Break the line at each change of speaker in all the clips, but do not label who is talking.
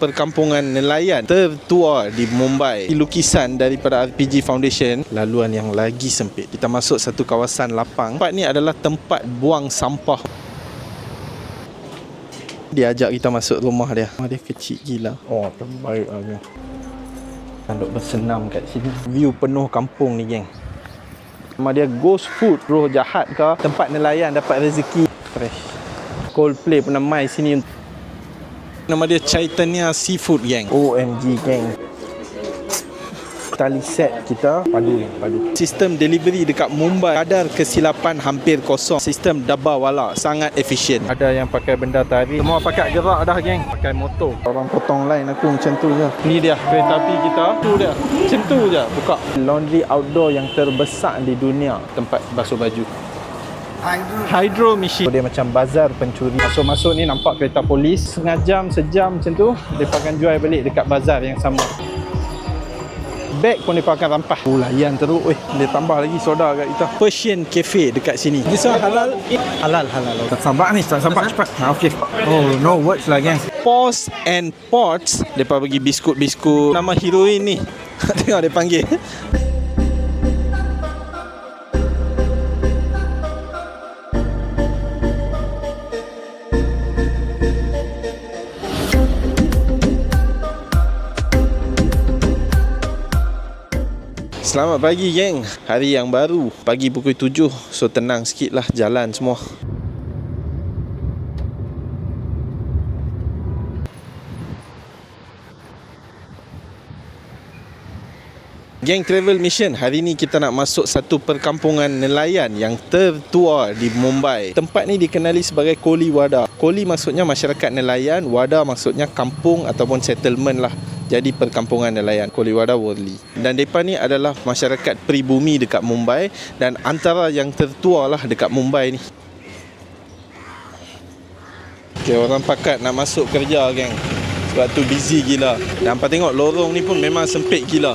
perkampungan nelayan tertua di Mumbai. Lukisan daripada RPG Foundation. Laluan yang lagi sempit. Kita masuk satu kawasan lapang. Tempat ni adalah tempat buang sampah. Dia ajak kita masuk rumah dia. Rumah dia kecil gila. Oh, terbaik lah geng. Duk bersenam kat sini. View penuh kampung ni geng. Nama dia Ghost Food. Roh jahat ke, tempat nelayan dapat rezeki. Fresh. Coldplay pernah main sini. Nama dia Chaitanya Seafood geng. OMG geng. Tali set kita padu. Sistem delivery dekat Mumbai kadar kesilapan hampir kosong. Sistem dabawala sangat efisien. Ada yang pakai benda tarik. Semua pakai gerak dah geng. Pakai motor. Orang potong line aku macam tu je. Ni dia kereta api kita. Tu dia. Macam tu je buka. Laundry outdoor yang terbesar di dunia. Tempat basuh baju. Hydro machine. Dia macam bazar pencuri. Masuk-masuk ni nampak kereta polis. Setengah jam, sejam macam tu. Mereka akan jual balik dekat bazar yang sama. Beg pun mereka akan rampas. Oh, layan teruk. Dia tambah lagi soda kat kita. Persian Cafe dekat sini. This one halal? Halal. Tak sabar ni. Tak sabar cepat. Okay. Oh, no words lah gang. Paws and Pots. Mereka bagi biskut-biskut. Nama heroin ni. Tengok dia panggil. Selamat pagi geng. Hari yang baru. Pagi pukul 7. So tenang sikit lah jalan semua. Geng Travel Mission, hari ni kita nak masuk satu perkampungan nelayan yang tertua di Mumbai. Tempat ni dikenali sebagai Koli Wada. Koli maksudnya masyarakat nelayan, Wada maksudnya kampung ataupun settlement lah. Jadi perkampungan nelayan Koli Wada Worli. Dan mereka ni adalah masyarakat peribumi dekat Mumbai dan antara yang tertua lah dekat Mumbai ni. Okay, orang pakat nak masuk kerja geng. Sebab tu busy gila. Dan apa tengok lorong ni pun memang sempit gila.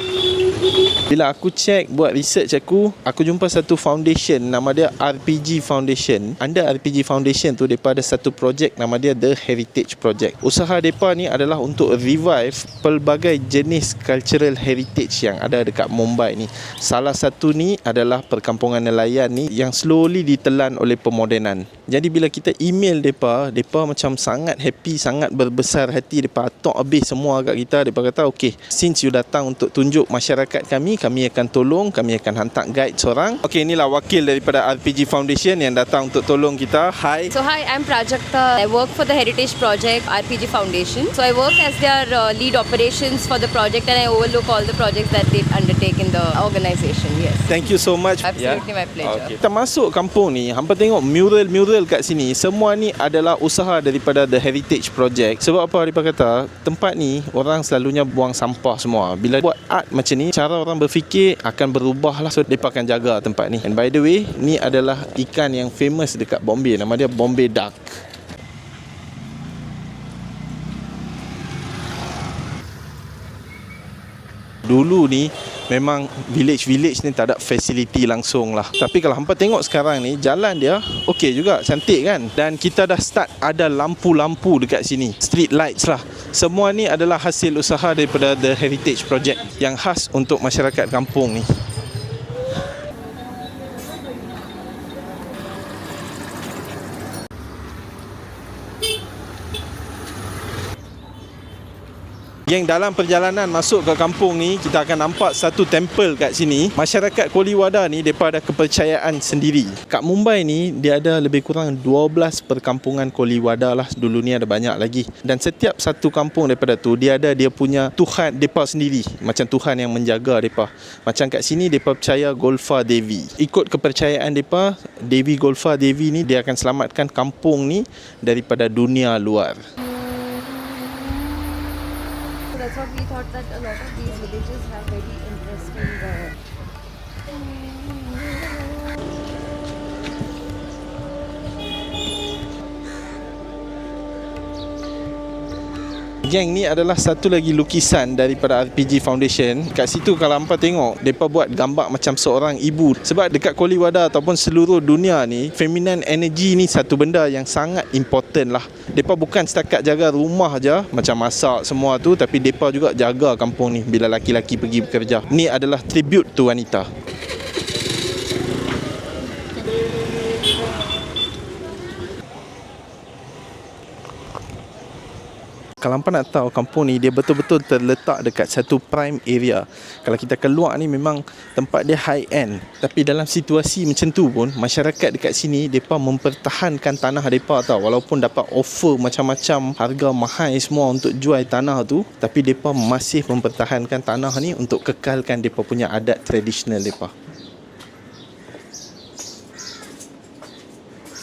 Bila aku check, buat research aku jumpa satu foundation, nama dia RPG Foundation. Under RPG Foundation tu, mereka ada satu projek nama dia The Heritage Project. Usaha mereka ni adalah untuk revive pelbagai jenis cultural heritage yang ada dekat Mumbai ni. Salah satu ni adalah perkampungan nelayan ni yang slowly ditelan oleh pemodenan. Jadi bila kita email mereka macam sangat happy, sangat berbesar hati. Mereka atok habis semua kat kita. Mereka kata, okay, since you datang untuk tunjuk masyarakat kami akan tolong, kami akan hantar guide seorang. Okey, inilah wakil daripada RPG Foundation yang datang untuk tolong kita. Hi.
So hi, I'm Prajakta. I work for the Heritage Project RPG Foundation. So I work as their lead operations for the project and I overlook all the projects that they undertake in the organisation. Yes.
Thank you so much.
Absolutely, my pleasure.
Okay. Kita masuk kampung ni, hampa tengok mural kat sini. Semua ni adalah usaha daripada The Heritage Project. Sebab apa mereka kata, tempat ni orang selalunya buang sampah semua. Bila buat art macam ni, cara orang berfikir akan berubah lah. So mereka akan jaga tempat ni. And by the way, ni adalah ikan yang famous dekat Bombay. Nama dia Bombay Duck. Dulu ni memang village ni tak ada fasiliti langsung lah. Tapi kalau hampa tengok sekarang ni, jalan dia okey juga, cantik kan. Dan kita dah start ada lampu-lampu dekat sini, street lights lah. Semua ni adalah hasil usaha daripada The Heritage Project yang khas untuk masyarakat kampung ni. Geng, dalam perjalanan masuk ke kampung ni, kita akan nampak satu temple kat sini. Masyarakat Koli Wada ni, mereka ada kepercayaan sendiri. Kat Mumbai ni, dia ada lebih kurang 12 perkampungan Koli Wada lah. Dulu ni ada banyak lagi. Dan setiap satu kampung daripada tu, dia ada dia punya Tuhan mereka sendiri. Macam Tuhan yang menjaga mereka. Macam kat sini, mereka percaya Golfa Devi. Ikut kepercayaan mereka, Devi Golfa Devi ni, dia akan selamatkan kampung ni daripada dunia luar.
That's what we thought, that a lot of these villages have very interesting
Geng, ni adalah satu lagi lukisan daripada RPG Foundation. Kat situ kalau hampa tengok, mereka buat gambar macam seorang ibu. Sebab dekat Koliwada ataupun seluruh dunia ni, feminine energy ni satu benda yang sangat important lah. Mereka bukan setakat jaga rumah je, macam masak semua tu, tapi mereka juga jaga kampung ni bila laki-laki pergi bekerja. Ni adalah tribute to wanita. Kalau hampa nak tahu, kampung ni dia betul-betul terletak dekat satu prime area. Kalau kita keluar ni memang tempat dia high end, tapi dalam situasi macam tu pun masyarakat dekat sini depa mempertahankan tanah depa tau. Walaupun dapat offer macam-macam harga mahal semua untuk jual tanah tu, tapi depa masih mempertahankan tanah ni untuk kekalkan depa punya adat tradisional depa.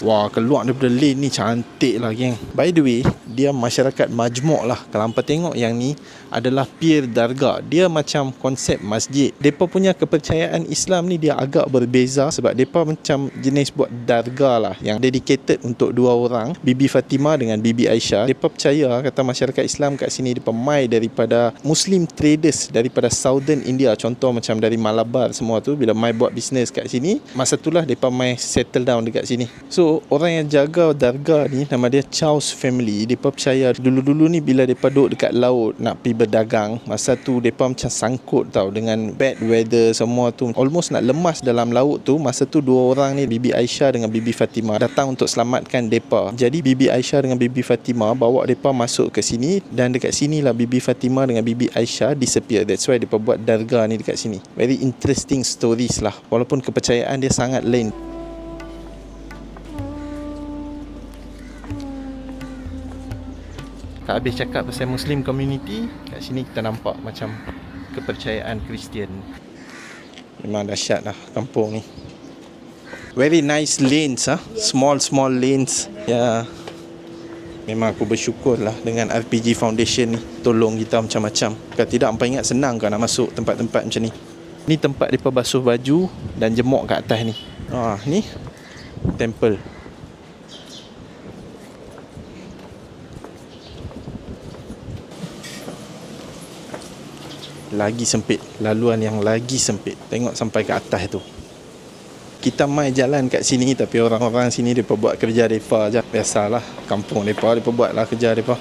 Wah, keluar daripada lane ni cantik lah geng. By the way, dia masyarakat majmuk lah. Kalau hampa tengok yang ni adalah Pir Dargah. Dia macam konsep masjid. Mereka punya kepercayaan Islam ni dia agak berbeza sebab mereka macam jenis buat dargah lah yang dedicated untuk dua orang, Bibi Fatimah dengan Bibi Aisyah. Mereka percaya kata masyarakat Islam kat sini mereka mai daripada Muslim traders daripada Southern India. Contoh macam dari Malabar semua tu, bila mai buat bisnes kat sini, masa itulah mereka mai settle down dekat sini. So orang yang jaga dargah ni nama dia Chaus family. Mereka percaya dulu-dulu ni bila mereka duduk dekat laut nak pergi berdagang, masa tu mereka macam sangkut tau dengan bad weather semua tu, almost nak lemas dalam laut tu. Masa tu dua orang ni, Bibi Aisyah dengan Bibi Fatimah, datang untuk selamatkan mereka. Jadi Bibi Aisyah dengan Bibi Fatimah bawa mereka masuk ke sini, dan dekat sinilah Bibi Fatimah dengan Bibi Aisyah disappear. That's why mereka buat dargah ni dekat sini. Very interesting stories lah, walaupun kepercayaan dia sangat lain. Tak habis cakap pasal Muslim community, kat sini kita nampak macam kepercayaan Kristian. Memang dahsyat lah kampung ni. Very nice lanes ah, small lanes. Ya, memang aku bersyukur lah dengan RPG Foundation ni, tolong kita macam-macam. Kalau tidak, hampa ingat senang kan nak masuk tempat-tempat macam ni. Ni tempat mereka basuh baju dan jemuk kat atas ni. Ni temple. Lagi sempit, laluan yang lagi sempit. Tengok sampai ke atas tu. Kita mai jalan kat sini, tapi orang-orang sini mereka buat kerja mereka je. Biasalah, kampung mereka buatlah kerja mereka.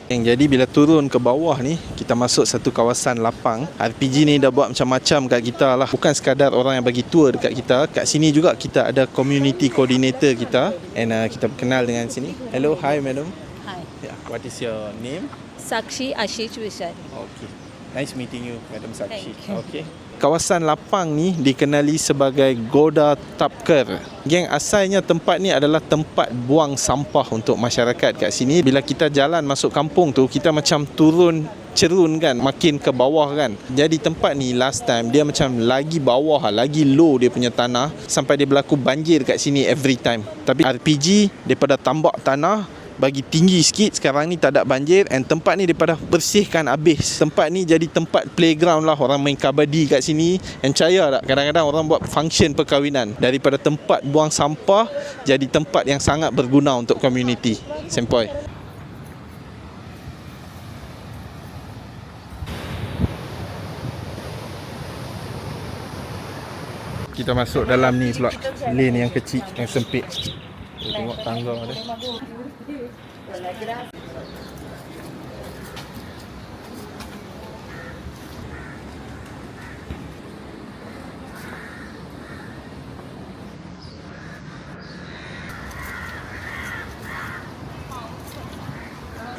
Jadi bila turun ke bawah ni, kita masuk satu kawasan lapang. RPG ni dah buat macam-macam kat kita lah. Bukan sekadar orang yang bagi tour dekat kita. Kat sini juga kita ada community coordinator kita. And kita berkenal dengan sini. Hello, hi madam.
Hi,
Yeah, what is your name?
Sakshi Ashish Vishari.
Okay. Nice meeting you, Madam Sakshi.
Thank you.
Okay. Kawasan lapang ni dikenali sebagai Goda Tapker. Geng, asalnya tempat ni adalah tempat buang sampah untuk masyarakat kat sini. Bila kita jalan masuk kampung tu, kita macam turun cerun kan, makin ke bawah kan. Jadi tempat ni last time dia macam lagi bawah, lagi low dia punya tanah, sampai dia berlaku banjir kat sini every time. Tapi RPG daripada tambak tanah bagi tinggi sikit, sekarang ni tak ada banjir, and tempat ni daripada bersihkan habis. Tempat ni jadi tempat playground lah, orang main kabadi kat sini. And percaya tak, kadang-kadang orang buat function perkahwinan. Daripada tempat buang sampah jadi tempat yang sangat berguna untuk community. Sempoi. Kita masuk dalam ni pula, lane yang kecil, yang sempit. Tengok tangga dia.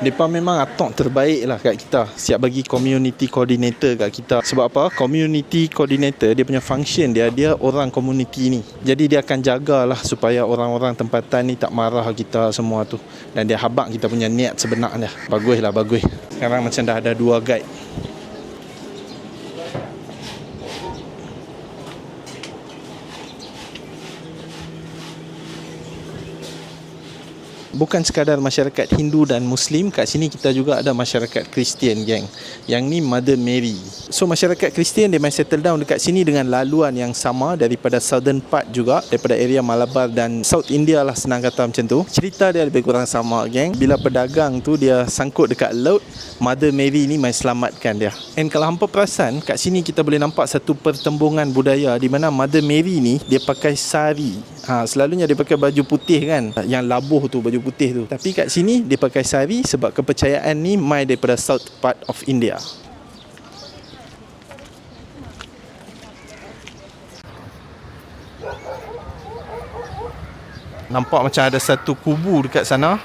Mereka memang atok terbaik lah kat kita. Siap bagi community coordinator kat kita. Sebab apa? Community coordinator, dia punya function dia orang community ni. Jadi dia akan jagalah supaya orang-orang tempatan ni tak marah kita semua tu. Dan dia habaq kita punya niat sebenarnya. Bagus lah, bagus. Sekarang macam dah ada 2 guide. Bukan sekadar masyarakat Hindu dan Muslim, kat sini kita juga ada masyarakat Kristian, geng. Yang ni Mother Mary. So masyarakat Kristian dia main settle down dekat sini dengan laluan yang sama daripada southern part juga, daripada area Malabar dan South India lah, senang kata macam tu. Cerita dia lebih kurang sama, geng. Bila pedagang tu dia sangkut dekat laut, Mother Mary ni main selamatkan dia. And kalau hampa perasan, kat sini kita boleh nampak satu pertembungan budaya di mana Mother Mary ni dia pakai sari. Selalunya dia pakai baju putih kan, yang labuh tu, baju putih tu. Tapi kat sini dia pakai sari sebab kepercayaan ni mai daripada south part of India. Nampak macam ada satu kubu dekat sana.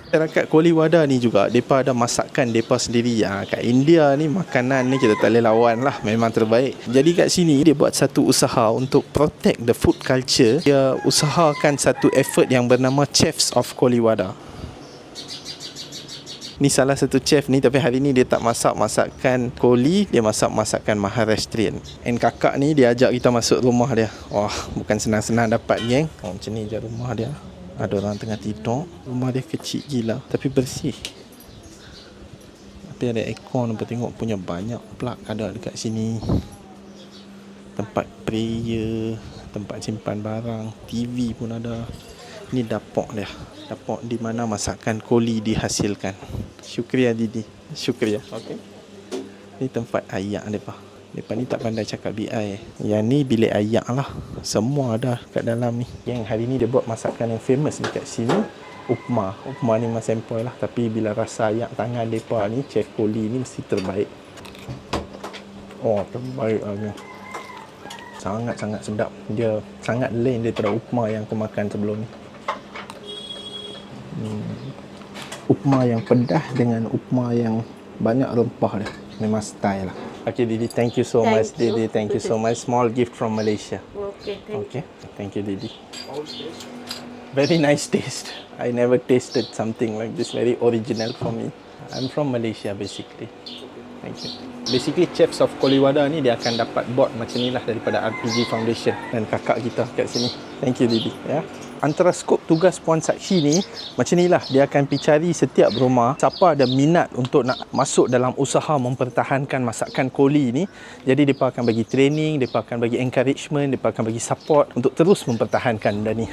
Masyarakat Koliwada ni juga, mereka ada masakan mereka sendiri. Kat India ni makanan ni kita tak boleh lawan lah, memang terbaik. Jadi kat sini dia buat satu usaha untuk protect the food culture. Dia usahakan satu effort yang bernama Chefs of Koliwada. Ni salah satu chef ni, tapi hari ni dia tak masak masakan Koli, dia masak masakan Maharashtrian. And kakak ni dia ajak kita masuk rumah dia. Wah, bukan senang-senang dapat, geng. Macam ni je rumah dia. Ada orang tengah tidur. Rumah dia kecil gila tapi bersih. Tapi ada aircon, nampak tengok punya banyak plug ada dekat sini. Tempat prayer, tempat simpan barang, TV pun ada. Ni dapur dia. Dapur di mana masakan Koli dihasilkan. Syukriya Didi. Syukriya. Okey. Ni tempat ayak mereka. Mereka ni tak pandai cakap BI. Yang ni bilik ayak lah. Semua ada kat dalam ni. Yang hari ni dia buat masakan yang famous dekat sini, upma. Upma ni memang sempoi lah. Tapi bila rasa ayak tangan mereka ni, Chef Koli ni mesti terbaik. Oh, terbaik lah. Sangat-sangat sedap. Dia sangat lain daripada upma yang aku makan sebelum ni. Upma yang pedas dengan upma yang banyak rempah dia. Memang style lah. Okay, Didi, thank you so much. Didi, thank you so much. Small gift from Malaysia. Okay, thank you, Didi. Very nice taste. I never tasted something like this. Very original for me. I'm from Malaysia basically. Thank you. Basically Chefs of Koliwada ni dia akan dapat board macam ni lah daripada RPG Foundation dan kakak kita kat sini. Thank you, Didi. Ya. Antara skop tugas Puan Saksi ni macam ni lah, dia akan pergi cari setiap rumah siapa ada minat untuk nak masuk dalam usaha mempertahankan masakan Koli ni. Jadi mereka akan bagi training, mereka akan bagi encouragement, mereka akan bagi support untuk terus mempertahankan benda ni.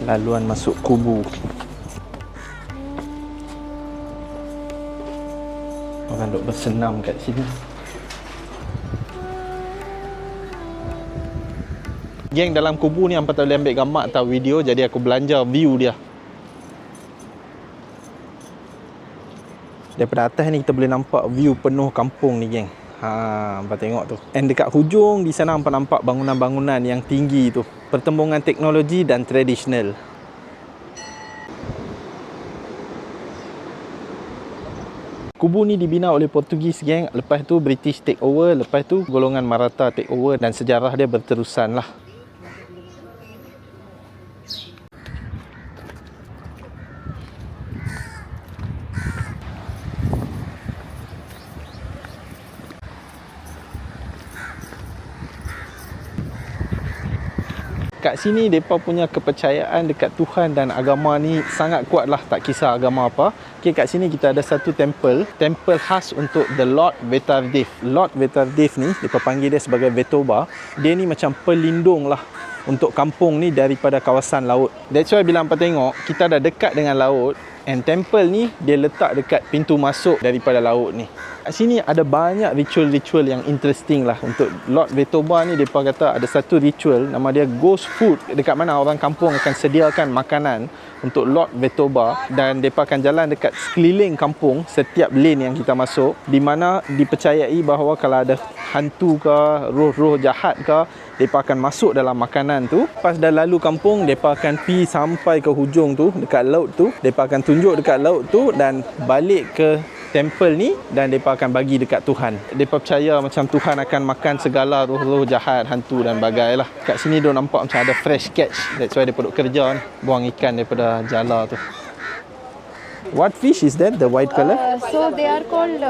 Laluan masuk kubu. Orang duk bersenam kat sini. Geng, dalam kubu ni hampa tak boleh ambil gambar atau video, jadi aku belanja view dia. Daripada atas ni kita boleh nampak view penuh kampung ni, geng. Hampa tengok tu. And dekat hujung di sana hampa nampak bangunan-bangunan yang tinggi tu. Pertembungan teknologi dan tradisional. Kubu ni dibina oleh Portugis, geng. Lepas tu British take over. Lepas tu golongan Maratha take over. Dan sejarah dia berterusan lah. Kat sini mereka punya kepercayaan dekat Tuhan dan agama ni sangat kuat lah, tak kisah agama apa. Okay, kat sini kita ada satu temple khas untuk the Lord Vetardev. Lord Vetardev ni, mereka panggil dia sebagai Vetoba. Dia ni macam pelindung lah untuk kampung ni daripada kawasan laut. That's why bila hampa tengok, kita dah dekat dengan laut. And temple ni dia letak dekat pintu masuk daripada laut ni. Kat sini ada banyak ritual-ritual yang interesting lah. Untuk Lord Vetoba ni, mereka kata ada satu ritual nama dia Ghost Food, dekat mana orang kampung akan sediakan makanan untuk Lord Vetoba. Dan mereka akan jalan dekat sekeliling kampung setiap lane yang kita masuk, di mana dipercayai bahawa kalau ada hantu ke, roh-roh jahat ke, mereka akan masuk dalam makanan tu. Pas dah lalu kampung, mereka akan pergi sampai ke hujung tu, dekat laut tu. Mereka akan tunjuk dekat laut tu dan balik ke temple ni dan mereka akan bagi dekat Tuhan. Mereka percaya macam Tuhan akan makan segala roh-roh jahat, hantu dan bagailah. Kat sini dia nampak macam ada fresh catch. That's why mereka duk kerja ni, buang ikan daripada jala tu. What fish is that? The white color?
So they are called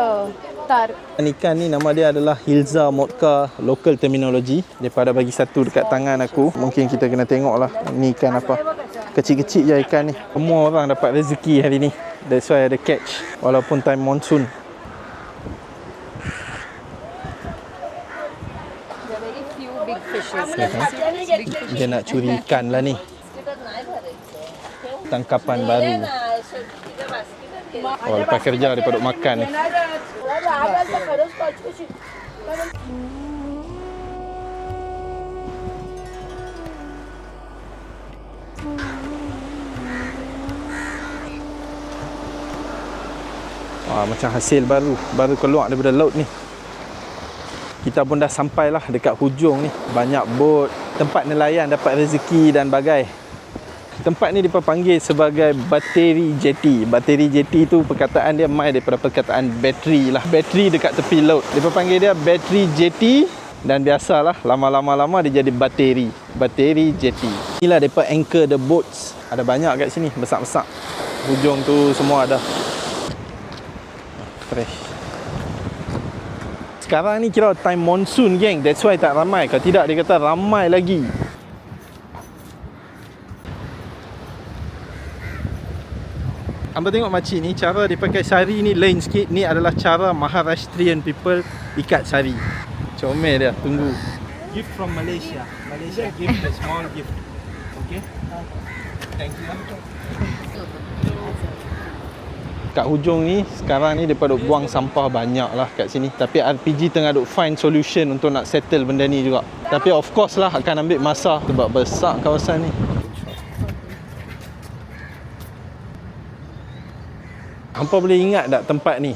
tar.
Ikan ni nama dia adalah Hilza motka, local terminology. Daripada bagi satu dekat tangan aku. Mungkin kita kena tengok lah ni ikan apa. Kecil-kecil je ikan ni. Semua orang dapat rezeki hari ni. That's why ada catch walaupun time monsoon.
There are very few big fishes.
Dia nak curi ikan lah ni. Tangkapan baru. Oh, lepas kerja dia duduk makan ni. Wah, macam hasil baru keluar daripada laut ni. Kita pun dah sampai lah dekat hujung ni. Banyak bot, tempat nelayan dapat rezeki dan bagai. Tempat ni dipanggil sebagai Bateri Jetty. Bateri Jetty tu perkataan dia mai daripada perkataan bateri lah. Bateri dekat tepi laut. Dia panggil dia Bateri Jetty dan biasalah lama-lama dia jadi bateri. Bateri Jetty. Inilah depa anchor the boats. Ada banyak kat sini, besar-besar. Hujung tu semua ada. Fresh. Sekarang ni kira time monsoon geng. That's why tak ramai. Kalau tidak dia kata ramai lagi. Hamba tengok makcik ni, cara dia pakai sari ni lain sikit. Ni adalah cara Maharashtrian people ikat sari. Comel dia, tunggu. Gift from Malaysia. Malaysia give a small gift. Okay? Thank you. Kat hujung ni, sekarang ni mereka duk buang sampah banyak lah kat sini. Tapi RPG tengah duk find solution untuk nak settle benda ni juga. Tapi of course lah akan ambil masa sebab besar kawasan ni. Hampa boleh ingat tak tempat ni?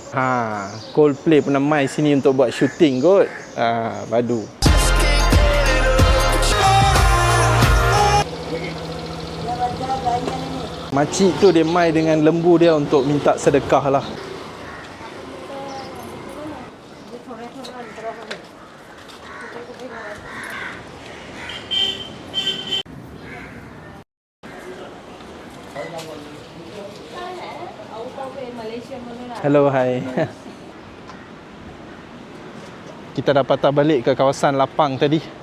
Coldplay pernah mai sini untuk buat shooting kot. Padu. Makcik tu dia mai dengan lembu dia untuk minta sedekah lah. Hello, hi. Kita dah patah balik ke kawasan lapang tadi.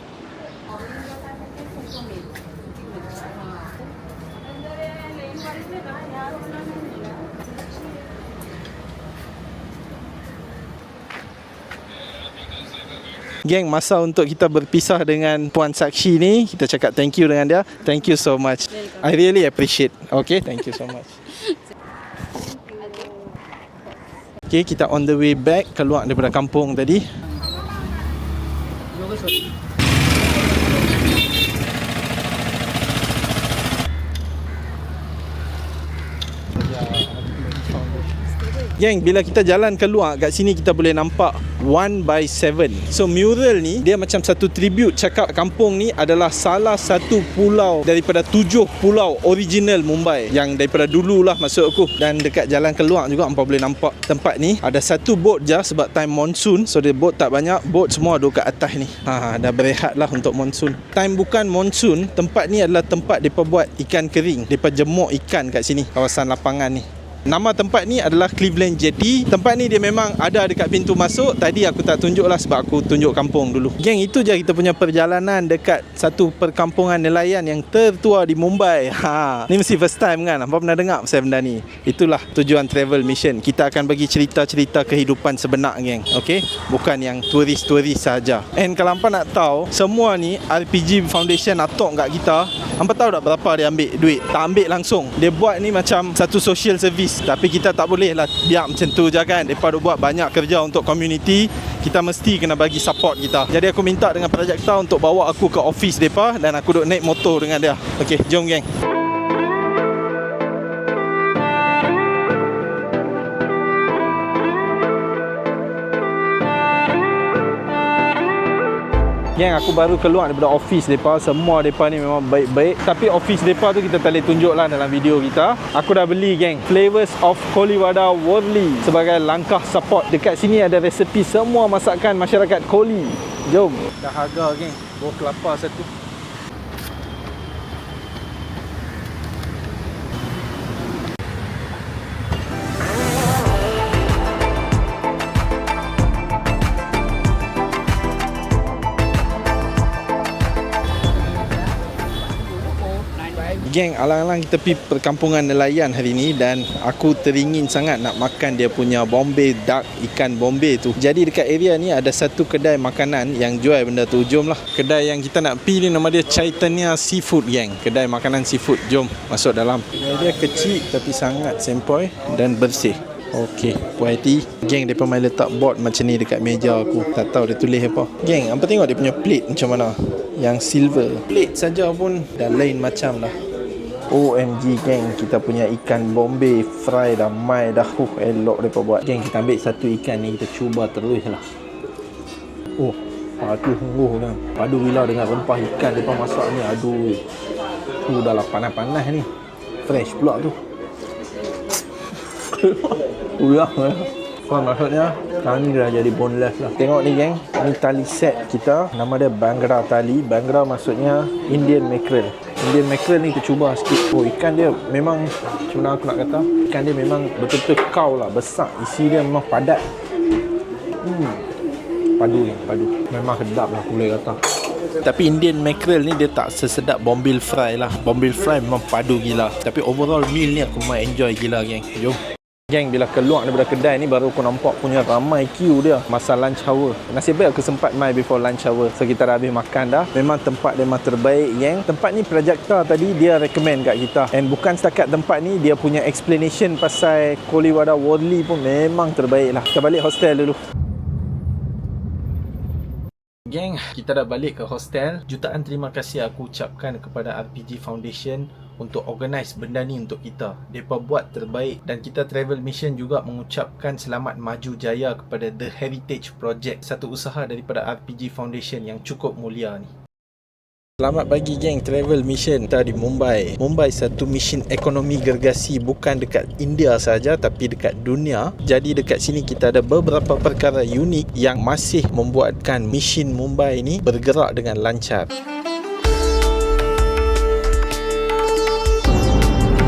Geng, masa untuk kita berpisah dengan Puan Sakshi ni. Kita cakap thank you dengan dia. Thank you so much. I really appreciate. Okay, thank you so much. Okay, kita on the way back, keluar daripada kampung tadi. Geng, bila kita jalan keluar kat sini kita boleh nampak 1/7. So mural ni dia macam satu tribute cakap kampung ni adalah salah satu pulau daripada 7 pulau original Mumbai yang daripada dulu lah maksud aku. Dan dekat jalan keluar juga hampa boleh nampak tempat ni ada satu boat je sebab time monsoon. So dia boat tak banyak, boat semua duduk kat atas ni. Dah berehat lah untuk monsoon. Time bukan monsoon, tempat ni adalah tempat mereka buat ikan kering. Mereka jemuk ikan kat sini, kawasan lapangan ni. Nama tempat ni adalah Cleveland Jetty. Tempat ni dia memang ada dekat pintu masuk. Tadi aku tak tunjuk lah sebab aku tunjuk kampung dulu. Geng, itu je kita punya perjalanan dekat satu perkampungan nelayan yang tertua di Mumbai. Ni mesti first time kan? Apa pernah dengar pasal benda ni? Itulah tujuan travel mission. Kita akan bagi cerita-cerita kehidupan sebenar, geng. Okay? Bukan yang turis-turis saja. And kalau hampa nak tahu, semua ni RPG Foundation atok kat kita. Hampa tahu tak berapa dia ambil duit? Tak ambil langsung. Dia buat ni macam satu social service. Tapi kita tak boleh lah biar macam tu je kan. Mereka buat banyak kerja untuk community. Kita mesti kena bagi support kita. Jadi aku minta dengan projekta untuk bawa aku ke office mereka. Dan aku duk naik motor dengan dia. Okay, jom geng. Geng, aku baru keluar daripada office mereka. Semua mereka ni memang baik-baik. Tapi office mereka tu kita tak boleh tunjuk lah dalam video kita. Aku dah beli geng Flavors of Koliwada Worli sebagai langkah support. Dekat sini ada resepi semua masakan masyarakat Koli. Jom. Dah harga geng, buah kelapa satu. Geng, alang-alang kita pergi perkampungan nelayan hari ni dan aku teringin sangat nak makan dia punya Bombay duck, ikan Bombay tu. Jadi dekat area ni ada satu kedai makanan yang jual benda tu. Jom lah. Kedai yang kita nak pergi ni nama dia Chaitanya Seafood geng. Kedai makanan seafood. Jom masuk dalam. Dia kecil tapi sangat sempoi dan bersih. Okey, puas hati. Geng, mereka main letak board macam ni dekat meja aku. Tak tahu dia tulis apa. Geng, hampa tengok dia punya plate macam mana. Yang silver. Plate saja pun dah lain macam dah. OMG geng, kita punya ikan Bombay fry dah mai dah. Elok mereka buat. Geng, kita ambil satu ikan ni, kita cuba terus lah. Oh, aduh sungguh kan. Padu gila dengan rempah ikan mereka masak ni. Aduh, dah lah panas-panas ni. Fresh pula tu. Ulang lah. Maksudnya sekarang ni dah jadi boneless lah. Tengok ni geng, ni tali set kita. Nama dia Bangra tali. Bangra maksudnya Indian mackerel. Indian mackerel ni kita cuba sikit. Oh, ikan dia memang macam mana aku nak kata, ikan dia memang betul-betul kau lah. Besar, isi dia memang padat. Padu geng, padu. Memang sedap lah aku boleh kata. Tapi Indian mackerel ni dia tak sesedap bombil fry lah. Bombil fry memang padu gila. Tapi overall meal ni aku memang enjoy gila geng. Jom. Geng, bila keluar daripada kedai ni baru aku nampak punya ramai queue dia masa lunch hour. Nasib baik aku sempat mai before lunch hour. So kita dah habis makan dah. Memang tempat dia memang terbaik geng. Tempat ni Prajakta tadi dia recommend kat kita. And bukan setakat tempat ni, dia punya explanation pasal Koliwada Worli pun memang terbaik lah. Kita balik hostel dulu. Geng, kita dah balik ke hostel. Jutaan terima kasih aku ucapkan kepada RPG Foundation untuk organize benda ni untuk kita. Mereka buat terbaik dan kita Travel Mission juga mengucapkan selamat maju jaya kepada The Heritage Project, satu usaha daripada RPG Foundation yang cukup mulia ni. Selamat pagi geng, Travel Mission. Kita di Mumbai. Mumbai satu mission ekonomi gergasi bukan dekat India saja tapi dekat dunia. Jadi dekat sini kita ada beberapa perkara unik yang masih membuatkan mission Mumbai ni bergerak dengan lancar.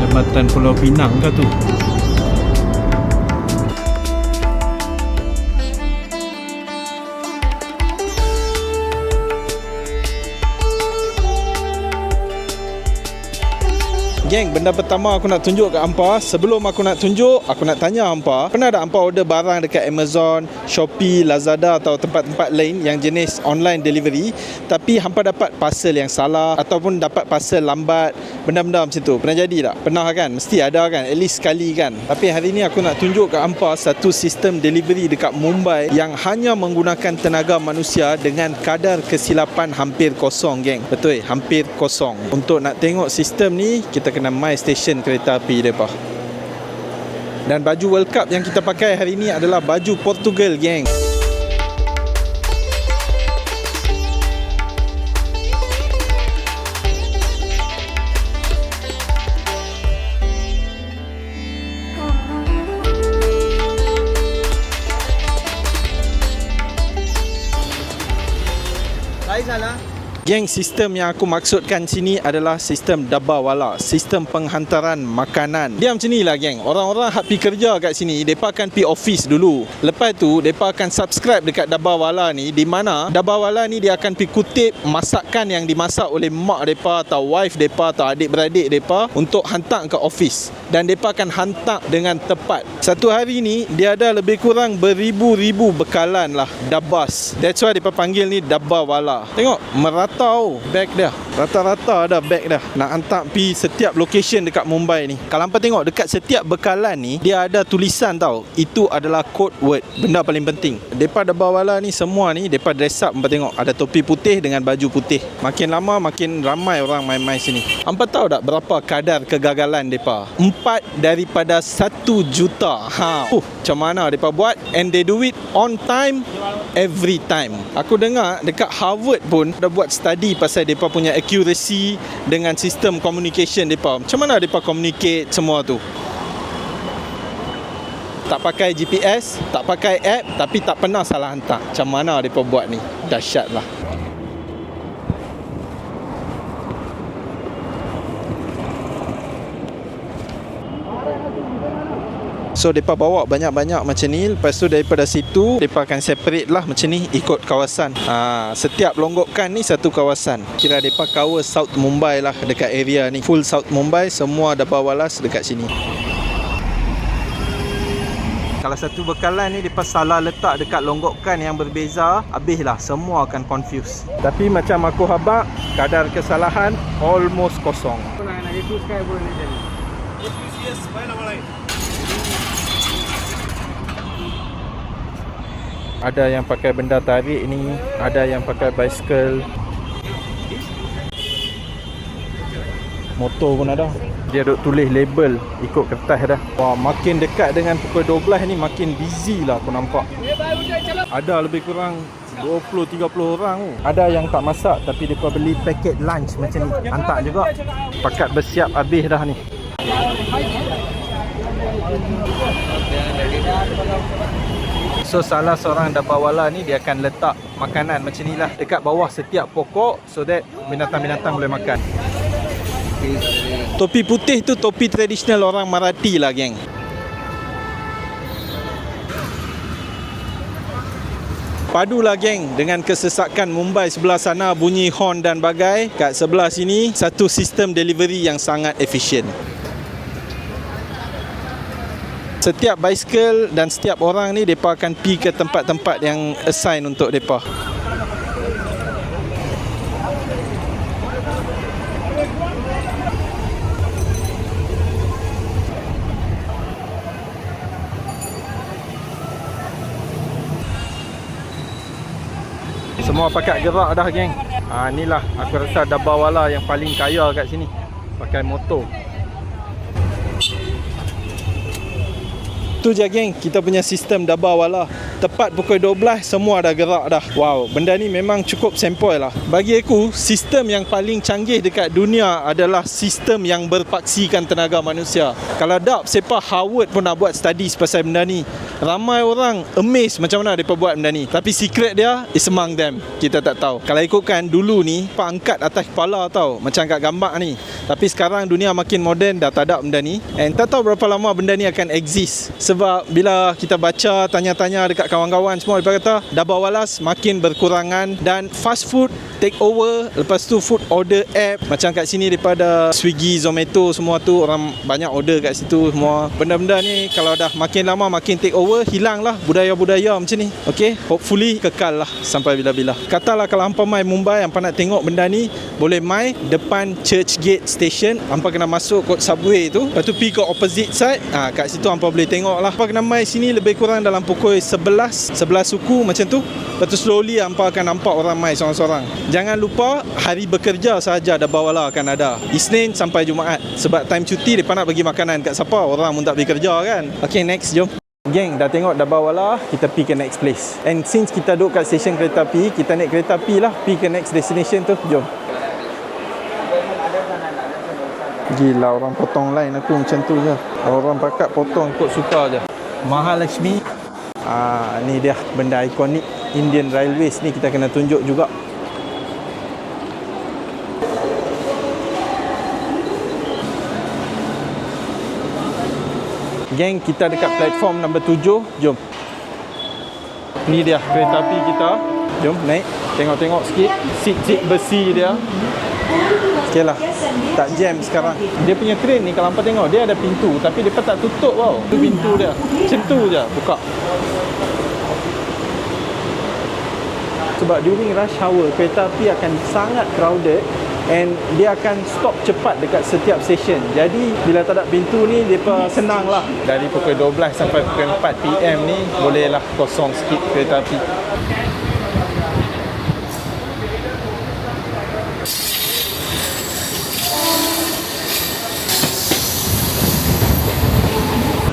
Jambatan Pulau Pinang ke tu? Geng, benda pertama aku nak tunjuk kat hampa. Sebelum aku nak tunjuk, aku nak tanya hampa, pernah tak hampa order barang dekat Amazon, Shopee, Lazada atau tempat-tempat lain yang jenis online delivery, tapi hampa dapat parcel yang salah ataupun dapat parcel lambat, benda-benda macam tu? Pernah jadi tak? Pernah kan? Mesti ada kan? At least sekali kan? Tapi hari ni aku nak tunjuk kat hampa satu sistem delivery dekat Mumbai yang hanya menggunakan tenaga manusia dengan kadar kesilapan hampir kosong geng. Betul, hampir kosong. Untuk nak tengok sistem ni, kita kena my station kereta api mereka. Dan baju World Cup yang kita pakai hari ni adalah baju Portugal geng. Geng, sistem yang aku maksudkan sini adalah sistem dabbawala, sistem penghantaran makanan. Dia macam ni lah geng, orang-orang hak pergi kerja kat sini, mereka akan pergi office dulu. Lepas tu, mereka akan subscribe dekat dabbawala ni, di mana dabbawala ni dia akan pergi kutip masakan yang dimasak oleh mak mereka atau wife mereka atau adik-beradik mereka untuk hantar ke office. Dan mereka akan hantar dengan tepat. Satu hari ni, dia ada lebih kurang beribu-ribu bekalan lah, dabbas. That's why mereka panggil ni dabbawala. Tengok, merata bag dia. Rata-rata dah bag dah. Nak hantar pergi setiap location dekat Mumbai ni. Kalau hampa tengok dekat setiap bekalan ni, dia ada tulisan tau. Itu adalah code word. Benda paling penting. Depa Dabbawala ni semua ni, depa dress up, hampa tengok. Ada topi putih dengan baju putih. Makin lama makin ramai orang main-main sini. Hampa tahu tak berapa kadar kegagalan depa? 4 daripada 1 juta. Macam mana depa buat? And they do it on time, every time. Aku dengar dekat Harvard pun dah buat study pasal depa punya accuracy dengan sistem communication depa. Macam mana depa communicate semua tu? Tak pakai GPS, tak pakai app, tapi tak pernah salah hantar. Macam mana depa buat ni? Dahsyat lah. So mereka bawa banyak-banyak macam ni. Lepas tu daripada situ mereka akan separate lah macam ni, ikut kawasan. Setiap longgokan ni satu kawasan. Kira mereka cover South Mumbai lah dekat area ni. Full South Mumbai, semua Dabbawalas dekat sini. Kalau satu bekalan ni mereka salah letak dekat longgokan yang berbeza, habislah, semua akan confuse. Tapi macam aku habaq, kadar kesalahan almost kosong. Ada yang pakai benda tarik ni, ada yang pakai bicycle. Motor pun ada. Dia duk tulis label ikut kertas dah. Wah, makin dekat dengan pukul 12 ni makin busy lah aku nampak. Ada lebih kurang 20-30 orang tu. Ada yang tak masak tapi mereka beli paket lunch macam ni, hantar juga. Pakat bersiap habis dah ni. So salah seorang Dabbawala ni dia akan letak makanan macam ni lah dekat bawah setiap pokok, so that binatang-binatang boleh makan. Topi putih tu topi tradisional orang Marathi lah geng. Padulah geng dengan kesesakan Mumbai sebelah sana, bunyi horn dan bagai. Kat sebelah sini satu sistem delivery yang sangat efisien. Setiap bicycle dan setiap orang ni mereka akan pergi ke tempat-tempat yang assign untuk mereka. Semua pakat gerak dah geng. Inilah aku rasa Dabbawala yang paling kaya kat sini. Pakai motor. Tu je geng, kita punya sistem Dabbawala. Tepat pukul 12 semua dah gerak dah. Wow, benda ni memang cukup sempoi lah. Bagi aku, sistem yang paling canggih dekat dunia adalah sistem yang berpaksikan tenaga manusia. Kalau tak, siapa Harvard pun nak buat study pasal benda ni. Ramai orang amazed macam mana mereka buat benda ni. Tapi secret dia is among them. Kita tak tahu. Kalau ikutkan dulu ni, pak angkat atas kepala tau. Macam kat gambar ni. Tapi sekarang dunia makin moden, dah tak ada benda ni. And tak tahu berapa lama benda ni akan exist. Sebab bila kita baca, tanya-tanya dekat kawan-kawan semua, mereka kata Dabbawalas makin berkurangan dan fast food take over. Lepas tu food order app, macam kat sini daripada Swiggy, Zomato, semua tu orang banyak order kat situ semua. Benda-benda ni kalau dah makin lama makin take over, hilanglah budaya-budaya macam ni. Okay, hopefully kekal lah sampai bila-bila. Katalah kalau hampa mai Mumbai, hampa nak tengok benda ni, boleh mai depan Churchgate Station. Hampa kena masuk kot subway tu, lepas tu pergi ke opposite side. Kat situ hampa boleh tengok lah. Hampa kena mai sini lebih kurang dalam pukul 11 suku macam tu. Lepas tu slowly hampa akan nampak orang mai seorang-seorang. Jangan lupa hari bekerja sahaja Dabbawala akan ada, Isnin sampai Jumaat. Sebab time cuti mereka nak bagi makanan kat siapa, orang pun tak pergi kerja kan. Okay, next, jom. Geng, dah tengok Dabbawala, kita pergi ke next place. And since kita duduk kat stesen kereta api, kita naik kereta api lah pergi ke next destination tu. Jom. Gila, orang potong line aku macam tu je. Orang pakat potong ikut suka je. Mahalakshmi. Ni dia benda ikonik Indian Railways ni, kita kena tunjuk juga. Geng, kita dekat platform number 7. Jom. Ni dia kereta api kita. Jom naik. Tengok-tengok sikit. Seat besi dia. Okay lah, tak jam sekarang. Dia punya train ni kalau hampa tengok, dia ada pintu, tapi dia tak tutup tau. Tu pintu dia. Macam tu je, buka. Sebab during rush hour, kereta api akan sangat crowded. and dia akan stop cepat dekat setiap stesen. Jadi bila tak ada pintu ni, depa senang lah. Dari pukul 12 sampai pukul 4 PM ni bolehlah kosong sikit kereta api.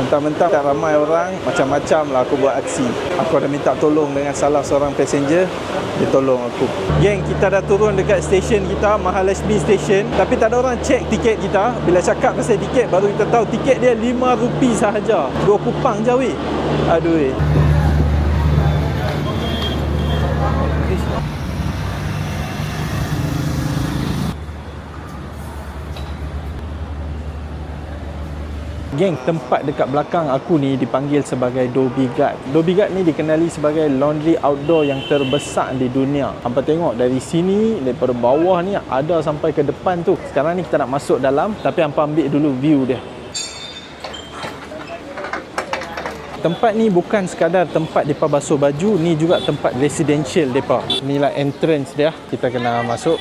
Mentang-mentang tak ramai orang, macam-macam lah aku buat aksi. Aku ada minta tolong dengan salah seorang passenger, dia tolong aku. Geng, kita dah turun dekat stesen kita, Mahalakshmi Station, tapi tak ada orang check tiket kita. Bila cakap pasal tiket, baru kita tahu tiket dia RM5 sahaja. 2 kupang je weh. Aduh weh. Geng, tempat dekat belakang aku ni dipanggil sebagai Dhobi Ghat. Dhobi Ghat ni dikenali sebagai laundry outdoor yang terbesar di dunia. Hampa tengok dari sini, daripada bawah ni ada sampai ke depan tu. Sekarang ni kita nak masuk dalam, tapi hampa ambil dulu view dia. Tempat ni bukan sekadar tempat depa basuh baju, ni juga tempat residential depa. Inilah entrance dia. Kita kena masuk.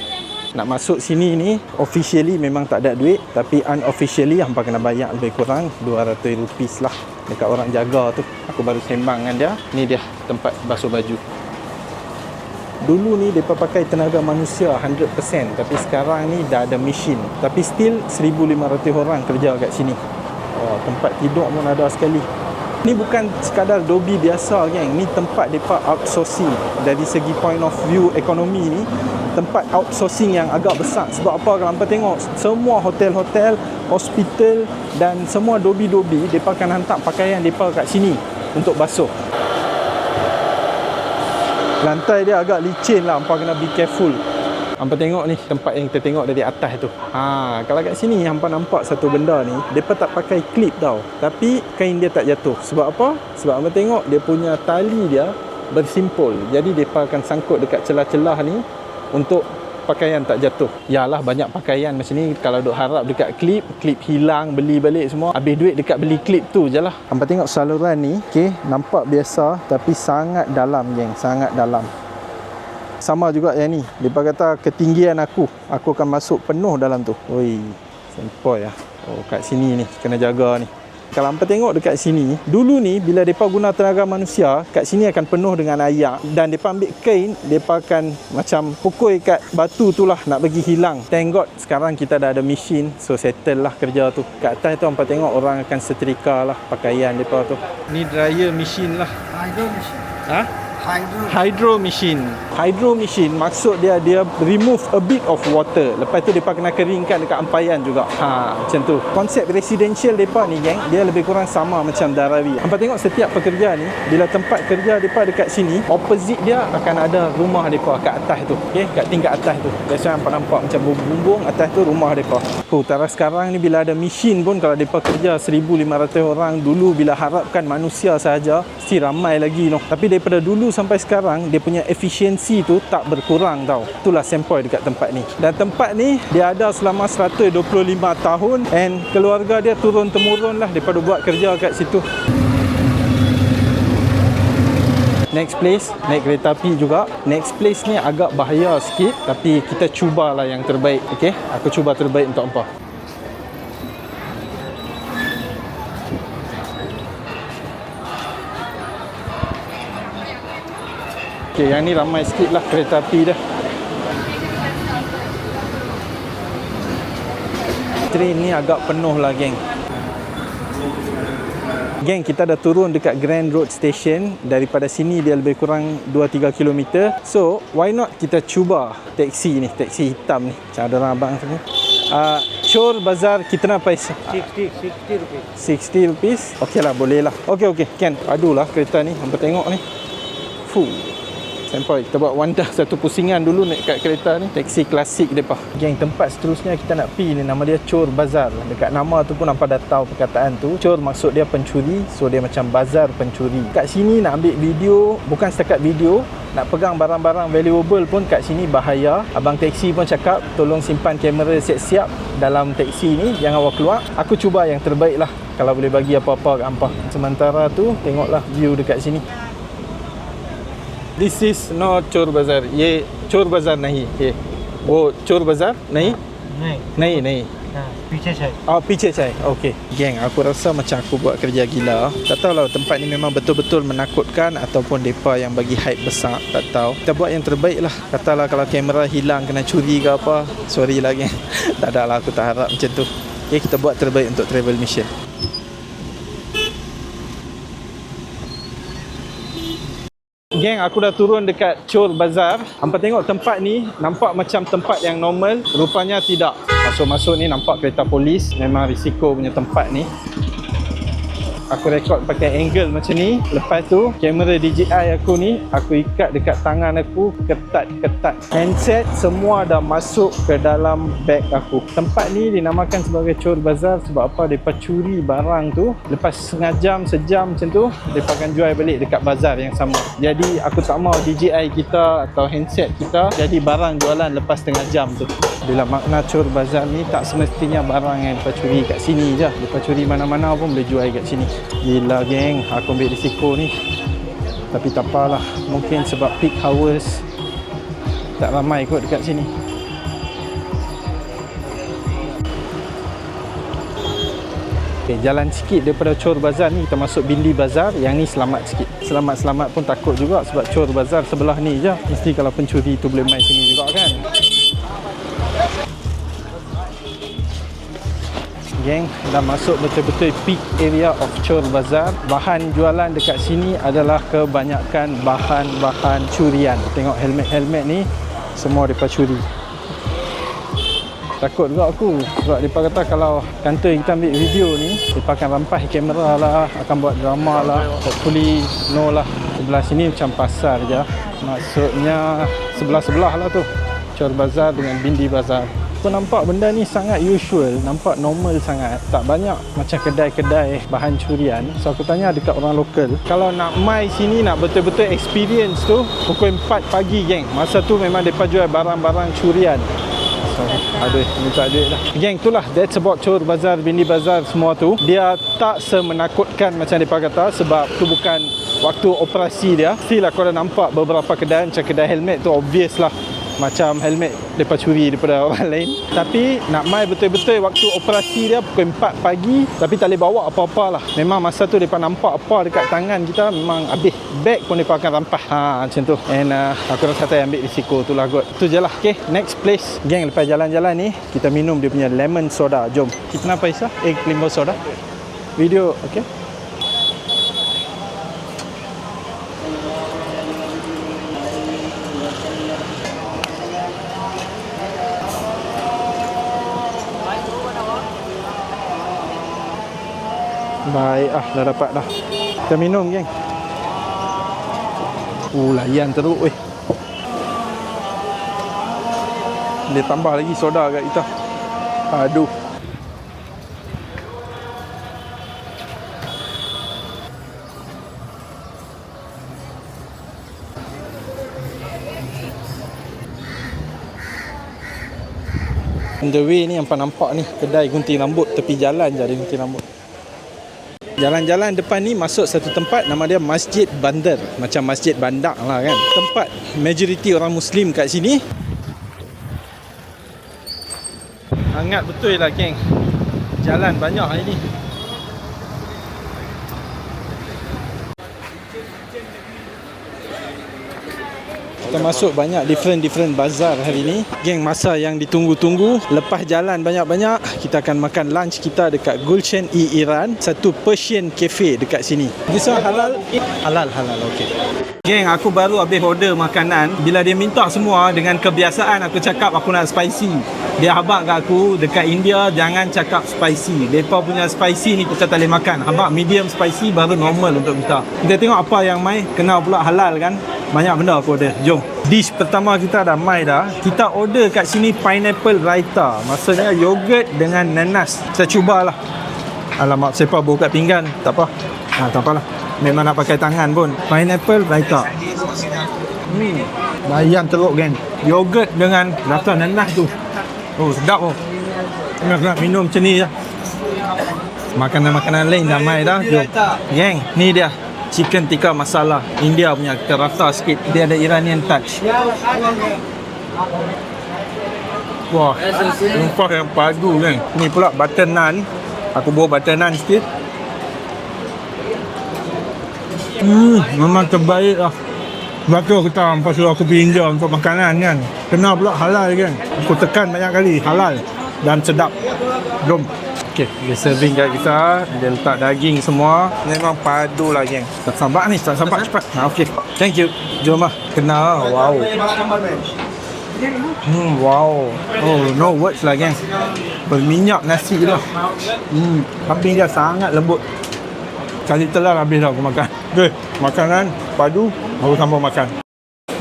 Nak masuk sini ni officially memang tak ada duit, tapi unofficially hampa kena bayar lebih kurang RM200 lah dekat orang jaga tu. Aku baru sembang dengan dia. Ni dia tempat basuh baju. Dulu ni depa pakai tenaga manusia 100%, tapi sekarang ni dah ada mesin. Tapi still 1,500 orang kerja kat sini. Oh, tempat tidur pun ada sekali. Ni bukan sekadar Dhobi biasa, geng. Ni tempat depa outsourcing. Dari segi point of view ekonomi ni, tempat outsourcing yang agak besar. Sebab apa? Kalau hampa tengok, semua hotel-hotel, hospital dan semua Dhobi-Dhobi, depa akan hantar pakaian depa kat sini untuk basuh. Lantai dia agak licin lah, hampa kena be careful. Hampa tengok ni, tempat yang kita tengok dari atas tu. Kalau kat sini hampa nampak satu benda ni, depa tak pakai klip tau, tapi kain dia tak jatuh. Sebab apa? Sebab hampa tengok dia punya tali dia bersimpul. Jadi depa akan sangkut dekat celah-celah ni untuk pakaian tak jatuh. Yalah, banyak pakaian macam ni kalau duk harap dekat klip hilang, beli balik semua, habis duit dekat beli klip tu je lah. Hampa tengok saluran ni, okey, nampak biasa tapi sangat dalam, geng, sangat dalam. Sama juga yang ni. Depa kata ketinggian aku akan masuk penuh dalam tu. Oi, sempoi lah. Oh, kat sini ni kena jaga ni. Kalau hampa tengok dekat sini, dulu ni bila depa guna tenaga manusia, kat sini akan penuh dengan air, dan depa ambil kain, depa akan macam pukul kat batu tu lah nak bagi hilang. Thank God sekarang kita dah ada mesin, so settle lah kerja tu. Kat atas tu hampa tengok orang akan setrika lah pakaian depa tu. Ni dryer machine lah.
Hydro machine.
Ha?
Hydro.
Hydro machine maksud dia remove a bit of water. Lepas tu depa kena keringkan dekat ampayan juga. Macam tu. Konsep residential depa ni, geng, dia lebih kurang sama macam Dharavi. Hampa tengok setiap pekerja ni, bila tempat kerja depa dekat sini, opposite dia akan ada rumah depa kat atas tu. Okey, kat tingkat atas tu. Biasa hampa nampak macam bumbung, atas tu rumah depa. Taraf sekarang ni bila ada mesin pun, kalau depa kerja 1,500 orang, dulu bila harapkan manusia sahaja, mesti ramai lagi noh. Tapi daripada dulu sampai sekarang, dia punya efisiensi tu tak berkurang tau. Itulah sempoi dekat tempat ni. Dan tempat ni dia ada selama 125 tahun, and keluarga dia turun-temurun lah daripada buat kerja kat situ. Next place, naik kereta api juga. Next place ni agak bahaya sikit, tapi kita cubalah yang terbaik. Okey, aku cuba terbaik untuk hampa. Okay, yang ni ramai sikit lah kereta api dah. Train ni agak penuh lah, geng. Geng, kita dah turun dekat Grand Road Station. Daripada sini dia lebih kurang 2-3 km. So, why not kita cuba taksi ni, taksi hitam ni. Macam ada orang abang sini. Chor Bazaar kitna paisa?
60 rupees.
60 rupees? Okey lah, boleh lah. Okey, can. Padulah kereta ni. Hampa tengok ni. Sampai kita buat wandah satu pusingan dulu naik kat kereta ni. Taksi klasik depa. Geng, tempat seterusnya kita nak pergi ni nama dia Chor Bazaar. Dekat nama tu pun nampak dah tahu perkataan tu. Chor maksud dia pencuri, so dia macam bazar pencuri. Kat sini nak ambil video, bukan setakat video, nak pegang barang-barang valuable pun kat sini bahaya. Abang taksi pun cakap tolong simpan kamera siap-siap dalam taksi ni, jangan bawa keluar. Aku cuba yang terbaik lah kalau boleh bagi apa-apa kat hampa. Sementara tu tengoklah view dekat sini. This is not Chor Bazaar. Ye Chor Bazaar nahi. Ye वो चोर बाजार नहीं
नहीं
नहीं नहीं
हाँ पीछे से
Oh, picture saya. Okey. Geng, aku rasa macam aku buat kerja gila. Tak tahulah tempat ni memang betul-betul menakutkan ataupun depa yang bagi hype besar. Tak tahu. Kita buat yang terbaik lah. Katalah kalau kamera hilang kena curi ke apa. Sorry lah geng. Tak ada lah, aku tak harap macam tu. Okey, kita buat terbaik untuk travel mission. Geng, aku dah turun dekat Chor Bazaar. Hampa tengok tempat ni nampak macam tempat yang normal. Rupanya tidak. Masuk-masuk ni nampak kereta polis. Memang risiko punya tempat ni. Aku rekod pakai angle macam ni. Lepas tu kamera DJI aku ni aku ikat dekat tangan aku ketat-ketat. Handset semua dah masuk ke dalam beg aku. Tempat ni dinamakan sebagai Chor Bazaar sebab apa? Depa curi barang tu. Lepas setengah jam, sejam macam tu, depa akan jual balik dekat bazar yang sama. Jadi aku tak mau DJI kita atau handset kita jadi barang jualan lepas setengah jam tu. Bila makna Chor Bazaar ni tak semestinya barang yang depa curi kat sini je. Depa curi mana-mana pun boleh jual kat sini. Gila geng, aku ambil risiko ni. Tapi tak apalah, mungkin sebab peak hours tak ramai kot dekat sini. Okay, jalan sikit daripada Chor Bazaar ni kita masuk Bindi Bazaar. Yang ni selamat sikit. Selamat-selamat pun takut juga sebab Chor Bazaar sebelah ni je. Mesti kalau pencuri tu boleh main sini juga kan. Geng, dah masuk betul-betul peak area of Chor Bazaar. Bahan jualan dekat sini adalah kebanyakan bahan-bahan curian. Tengok helmet-helmet ni semua mereka curi. Takut juga aku sebab mereka kata kalau kantor kita ambil video ni mereka akan rampas kamera lah, akan buat drama lah. Hopefully no lah. Sebelah sini macam pasar je. Maksudnya sebelah-sebelah lah tu Chor Bazaar dengan Bindi Bazaar. Aku nampak benda ni sangat usual, nampak normal sangat. Tak banyak macam kedai-kedai bahan curian. So aku tanya dekat orang lokal, kalau nak mai sini nak betul-betul experience tu pukul 4 pagi geng. Masa tu memang mereka jual barang-barang curian. So aduh, minta duit lah. Geng, itulah that's about Chor Bazaar, Bindi Bazaar semua tu. Dia tak semenakutkan macam mereka kata sebab tu bukan waktu operasi dia. Still aku dah nampak beberapa kedai macam kedai helmet tu obvious lah macam helmet mereka curi daripada orang lain. Tapi nak mai betul-betul waktu operasi dia pukul 4 pagi. Tapi tak boleh bawa apa-apa lah. Memang masa tu mereka nampak apa dekat tangan kita memang habis. Beg pun mereka akan rampas. Macam tu. And aku rasa tak ambil risiko tu lah kot. Tu je lah. Okay, next place. Geng, lepas jalan-jalan ni kita minum dia punya lemon soda. Jom. Kita nampak Isa? Egg limau soda. Video, okay. Baik, dah dapat dah. Kita minum geng. Layan teruk weh. Dia tambah lagi soda kat kita. Aduh. On the way ni hampa nampak ni kedai gunting rambut tepi jalan je ada gunting rambut. Jalan-jalan depan ni masuk satu tempat nama dia Masjid Bandar. Macam Masjid Bandar lah kan. Tempat majoriti orang Muslim kat sini. Hangat betul lah geng. Jalan banyak hari ni. Kita masuk banyak different bazar hari ni. Geng, masa yang ditunggu-tunggu. Lepas jalan banyak-banyak, kita akan makan lunch kita dekat Gulshan-i-Iran. Satu Persian cafe dekat sini. This one halal? Halal, okay. Geng, aku baru habis order makanan. Bila dia minta semua, dengan kebiasaan aku cakap aku nak spicy. Dia habaq kat aku, dekat India jangan cakap spicy. Mereka punya spicy ni kita tak boleh makan. Habaq medium spicy baru normal untuk kita. Kita tengok apa yang mai. Kenal pula halal kan. Banyak benda aku order. Jom. Dish pertama kita dah mai dah. Kita order kat sini pineapple raita. Maksudnya yogurt dengan nanas. Saya cubalah. Alamak, siapa bau kat pinggan. Tak apa. Tak apalah. Memang nak pakai tangan pun. Pineapple raita. Bayam teruk kan. Yogurt dengan rasa nanas tu. Oh, sedap oh. Nak minum macam ni je. Makanan-makanan lain dah mai dah. Jom. Geng, ni dia. Chicken tikka masala. India punya, terasa sikit. Dia ada Iranian touch. Wah, rempah yang padu kan. Ni pula butter naan. Aku bawa butter naan sikit. Memang terbaik lah. Sebab tu aku tahu lepas tu aku pergi India untuk makanan kan. Kena pula halal kan. Aku tekan banyak kali halal dan sedap. Jom. Okay, dia serving kat kita. Dia letak daging semua. Memang padu lah geng. Tak sabar ni, tak sabar cepat. Okay, thank you. Jom lah. Kena. Wow. Wow. Oh, no words lah geng. Berminyak nasi lah. Tapi dia sangat lembut. Kali telan habis dah aku makan. Okay, makanan padu. Aku sambung makan.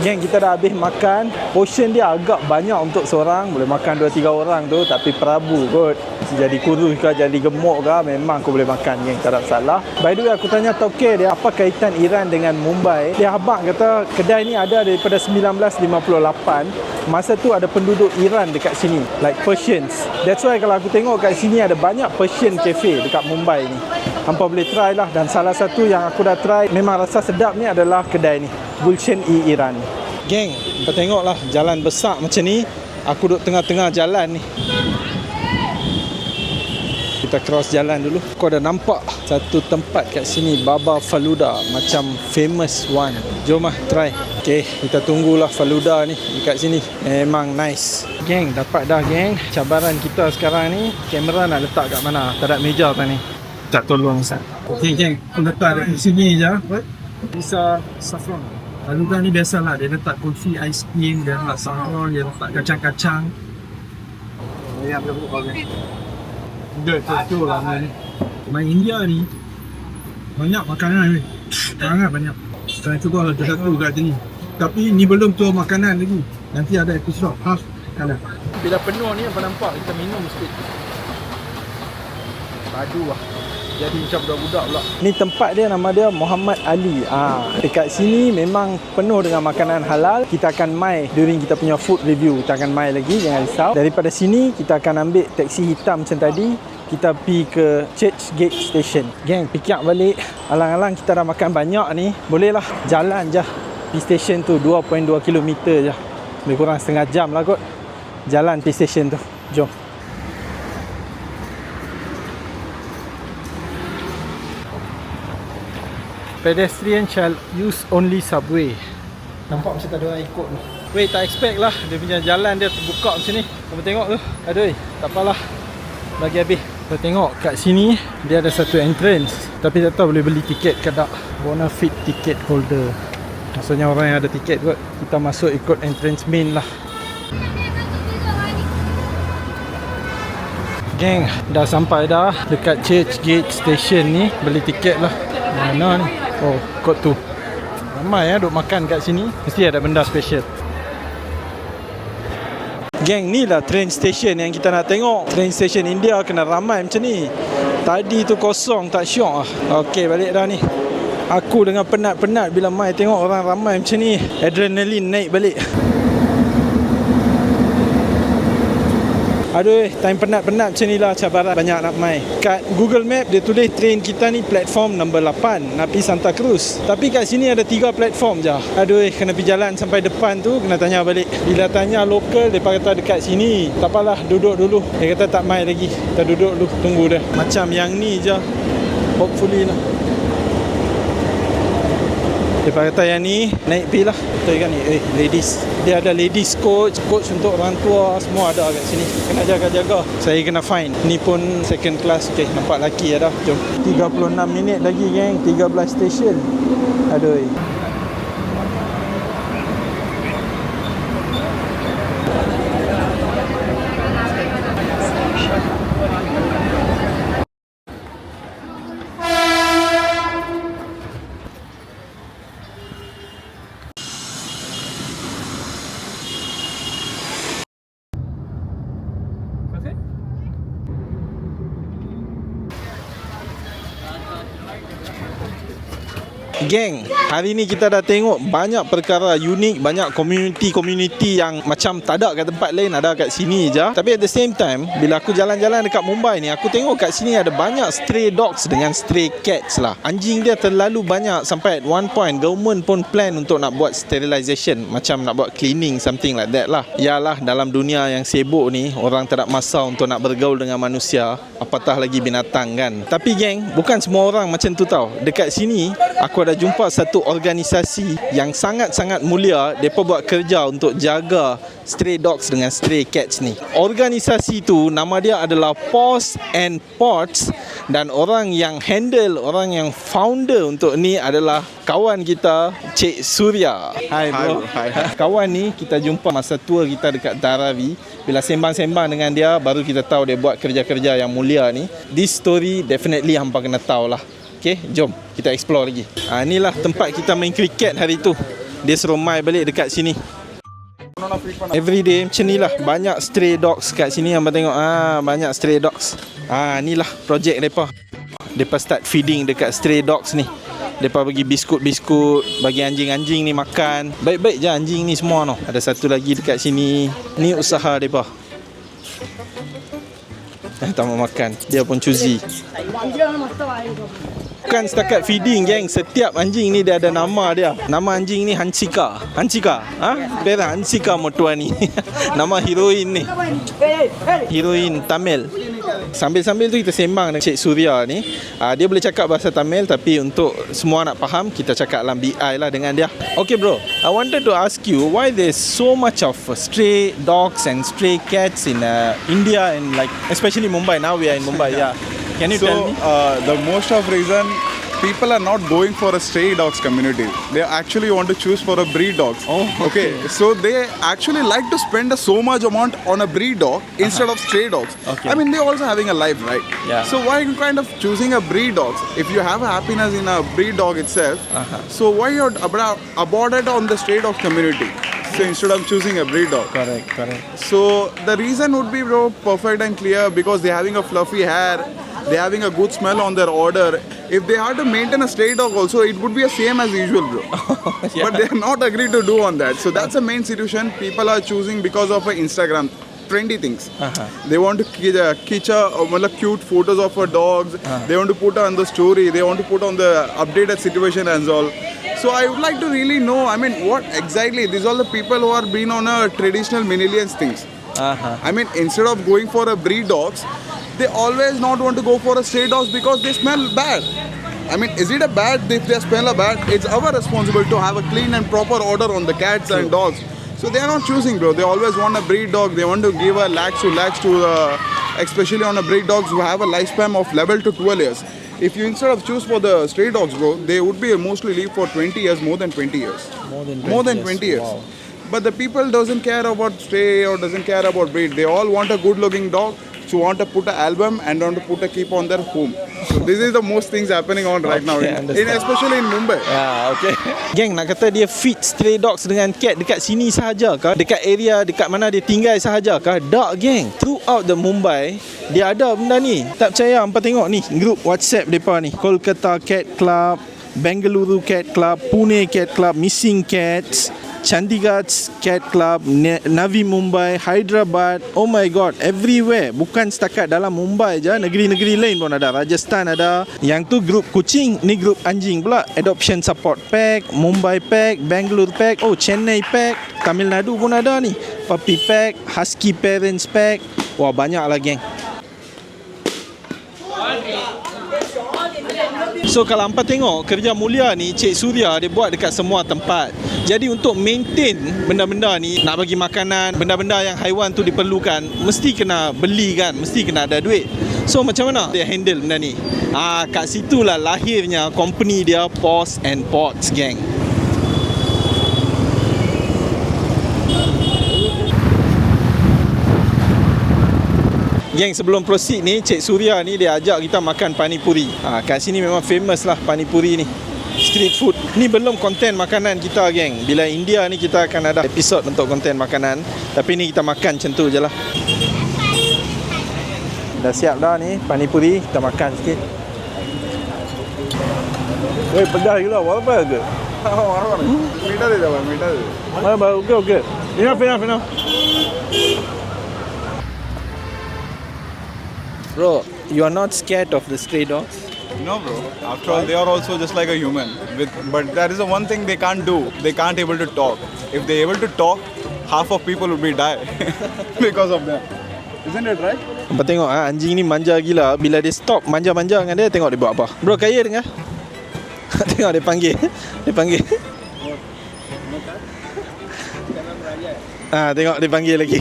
Geng, kita dah habis makan. Portion dia agak banyak untuk seorang. Boleh makan 2-3 orang tu. Tapi Prabu kot. Jadi kurus ke, jadi gemuk ke, memang aku boleh makan geng. Tak ada salah. By the way, aku tanya Tauke dia, apa kaitan Iran dengan Mumbai. Dia abang kata kedai ni ada daripada 1958. Masa tu ada penduduk Iran dekat sini, like Persians. That's why kalau aku tengok kat sini ada banyak Persian cafe dekat Mumbai ni. Hampa boleh try lah. Dan salah satu yang aku dah try, memang rasa sedap ni adalah kedai ni, Gulshan-e-Iran. Geng, kita tengok lah jalan besar macam ni. Aku duduk tengah-tengah jalan ni. Kita cross jalan dulu. Kau dah nampak satu tempat kat sini, Baba Faluda, macam famous one. Jom lah try. Okay, kita tunggulah Faluda ni dekat sini. Memang nice. Geng, dapat dah geng. Cabaran kita sekarang ni, kamera nak letak kat mana? Tak ada meja tadi ni. Tak tolong Ustaz. Okay geng, aku letak di sini je. Bisa saffron. Faluda ni biasalah, dia letak kulfi, ice cream, dia letak saffron, dia letak kacang-kacang. Ya, boleh buka ni. Dia tu lah ni. Main India ni banyak makanan ni. Sangat banyak. Saya cuba satu kat sini. Tapi ni belum tu makanan lagi. Nanti ada episod khas makanan. Bila penuh ni apa nampak, kita minum sikit. Padu lah. Jadi macam budak-budak pula. Ni tempat dia, nama dia Muhammad Ali. Dekat sini memang penuh dengan makanan halal. Kita akan mai during kita punya food review. Kita akan mai lagi, jangan risau. Daripada sini kita akan ambil taksi hitam macam tadi. Kita pergi ke Church Gate Station. Geng, pikiak balik. Alang-alang kita dah makan banyak ni, bolehlah jalan je pergi station tu. 2.2 km je. Lebih kurang setengah jam lah kot jalan pergi station tu. Jom. Pedestrian shall use only subway. Nampak macam tak ada orang ikut ni. Weh, tak expect lah dia punya jalan dia terbuka macam ni. Kamu tengok tu. Aduh, tak apalah. Bagi habis. Kita tengok kat sini dia ada satu entrance. Tapi tak tahu boleh beli tiket ke tak. Bonafide ticket holder. Maksudnya orang yang ada tiket kot. Kita masuk ikut entrance main lah. Geng, dah sampai dah dekat Church Gate Station ni. Beli tiket lah. Mana ni? Oh, kot tu. Ramai duk makan kat sini. Mesti ada benda special. Geng, ni lah train station yang kita nak tengok. Train station India kena ramai macam ni. Tadi tu kosong, tak syok lah. Okey, balik dah ni. Aku dengan penat-penat bila mai tengok orang ramai macam ni. Adrenalin naik balik. Aduh, time penat-penat macam ni lah cabaran banyak nak mai. Kat Google Map dia tulis train kita ni platform number 8 nak pergi Santa Cruz. Tapi kat sini ada 3 platform je. Aduh, kena pergi jalan sampai depan tu, kena tanya balik. Bila tanya lokal, dia kata dekat sini. Tak apalah, duduk dulu. Dia kata tak mai lagi. Kita duduk dulu, tunggu dia. Macam yang ni je. Hopefully lah. Dia kata yang ni naik pergi lah. Betul kan ni? Ladies. Dia ada ladies coach. Coach untuk orang tua. Semua ada kat sini. Kena jaga-jaga. Saya kena fine. Ni pun second class. Okay, nampak laki dah. Jom. 36 minit lagi geng. 13 station. Aduh. Geng, hari ni kita dah tengok banyak perkara unik, banyak community yang macam tak ada kat tempat lain, ada kat sini je. Tapi at the same time, bila aku jalan-jalan dekat Mumbai ni, aku tengok kat sini ada banyak stray dogs dengan stray cats lah. Anjing dia terlalu banyak sampai at one point government pun plan untuk nak buat sterilisation, macam nak buat cleaning, something like that lah. Yalah, dalam dunia yang sibuk ni, orang tak ada masa untuk nak bergaul dengan manusia, apatah lagi binatang kan. Tapi geng, bukan semua orang macam tu tau. Dekat sini, aku ada jumpa satu organisasi yang sangat-sangat mulia. Mereka buat kerja untuk jaga stray dogs dengan stray cats ni. Organisasi tu nama dia adalah Paws and Pots, dan orang yang handle, orang yang founder untuk ni adalah kawan kita, Cik Surya. Hai bro.
Hai.
Kawan ni kita jumpa masa tour kita dekat Dharavi. Bila sembang-sembang dengan dia, baru kita tahu dia buat kerja-kerja yang mulia ni. This story definitely hampa kena tahu lah. Okay, jom kita explore lagi. Inilah tempat kita main kriket hari tu. Dia suruh mai balik dekat sini. Everyday macam ni lah. Banyak stray dogs kat sini. Hampa tengok, banyak stray dogs. Inilah projek mereka. Mereka start feeding dekat stray dogs ni. Mereka bagi biskut-biskut, bagi anjing-anjing ni makan. Baik-baik je anjing ni semua no. Ada satu lagi dekat sini. Ni usaha mereka. Tak mau makan. Dia pun choosy. Bukan setakat feeding geng, setiap anjing ni dia ada nama dia. Nama anjing ni Hansika. Pera Hansika motua ni. Nama heroin ni. Heroin Tamil. Sambil-sambil tu kita sembang dengan Cik Surya ni. Dia boleh cakap bahasa Tamil, tapi untuk semua nak faham, kita cakap dalam BI lah dengan dia. Okay bro, I wanted to ask you why there's so much of stray dogs and stray cats in India, and like especially Mumbai. Now we are in Mumbai. Yeah. Can you tell me?
The most of reason people are not going for a stray dogs community. They actually want to choose for a breed dogs. Okay. So they actually like to spend so much amount on a breed dog instead of stray dogs.
Okay.
I mean, they're also having a life, right?
Yeah.
So why you kind of choosing a breed dogs? If you have a happiness in a breed dog itself, so why you're about it on the stray dog community? So instead of choosing a breed dog.
Correct.
So the reason would be, bro, perfect and clear, because they're having a fluffy hair, they're having a good smell on their order. If they had to maintain a stray dog also, it would be the same as usual, bro.
Yeah.
But they're not agreed to do on that. So that's the main situation. People are choosing because of Instagram trendy things. They want to cute photos of dogs. They want to put on the story. They want to put on the updated situation and all. So I would like to really know, I mean, what exactly, these are the people who are been on a traditional Manilians things. I mean, instead of going for a breed dogs, they always not want to go for a stray dogs because they smell bad. I mean, is it a bad if they smell a bad? It's our responsibility to have a clean and proper order on the cats and dogs. So they are not choosing, bro. They always want a breed dog. They want to give a lakhs to especially on a breed dogs who have a lifespan of 11 to 12 years. If you instead of choose for the stray dogs, bro, they would be mostly live for 20 years, more than 20 years. More than 20 years.
Wow.
But the people doesn't care about stray or doesn't care about breed. They all want a good looking dog. So want to put an album and want to put a keep on their home. So this is the most things happening on right now, especially in Mumbai.
Okay. Geng, nak kata dia feed stray dogs dengan cat dekat sini sahaja kah? Dekat area dekat mana dia tinggal sahaja kah? Tak geng. Throughout the Mumbai, dia ada benda ni. Tak percaya, hampa tengok ni, grup WhatsApp depa ni. Kolkata Cat Club, Bengaluru Cat Club, Pune Cat Club, Missing Cats, Chandigarh Cat Club, Navi Mumbai, Hyderabad. Oh my god, everywhere. Bukan setakat dalam Mumbai je, negeri-negeri lain pun ada. Rajasthan ada. Yang tu grup kucing, ni grup anjing pula. Adoption Support Pack, Mumbai Pack, Bangalore Pack, Chennai Pack, Tamil Nadu pun ada ni. Puppy Pack, Husky Parents Pack. Wah, banyak lah geng. So kalau hampa tengok kerja mulia ni Cik Surya dia buat dekat semua tempat. Jadi untuk maintain benda-benda ni, nak bagi makanan, benda-benda yang haiwan tu diperlukan, mesti kena beli kan, mesti kena ada duit. So macam mana dia handle benda ni? Kat situlah lahirnya company dia, Paws and Pots gang. Geng, sebelum proceed ni, Cik Surya ni dia ajak kita makan panipuri. Kat sini memang famous lah panipuri ni. Street food. Ni belum konten makanan kita geng. Bila India ni kita akan ada episod untuk konten makanan. Tapi ni kita makan macam tu je lah. Dah siap dah ni panipuri. Kita makan sikit. pedas gila. Apa ke?
मीठा दे दो भाई, मीठा दे दो.
Okay. Enough. Bro, you are not scared of the stray dogs?
No, bro. After all, they are also just like a human. But there is a one thing they can't do. They can't able to talk. If they able to talk, half of people will be die because of them. Isn't it right?
Abang tengok anjing ni manja gila. Bila dia stop manja-manja dengan dia, tengok dia buat apa. Bro, kaya dengar. Tengok dia panggil. Tengok dia panggil lagi.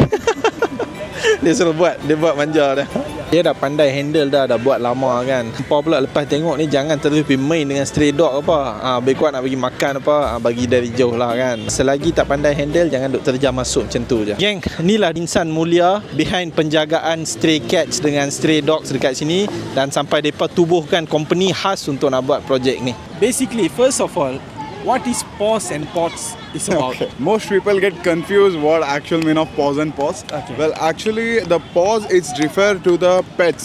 Dia suruh buat, dia buat manja dah. Dia dah pandai handle dah buat lama kan. Apa pula lepas tengok ni jangan terus pergi main dengan stray dog apa. Lebih kuat nak bagi makan apa, bagi dari jauh lah kan. Selagi tak pandai handle jangan duk terjam masuk macam tu je. Geng, inilah insan mulia behind penjagaan stray cats dengan stray dogs dekat sini dan sampai depa tubuhkan company khas untuk nak buat projek ni. Basically, first of all, what is paws and pots is about?
Okay. Most people get confused what actual mean of paws and pots.
Okay.
Well, actually, the paws is refer to the pet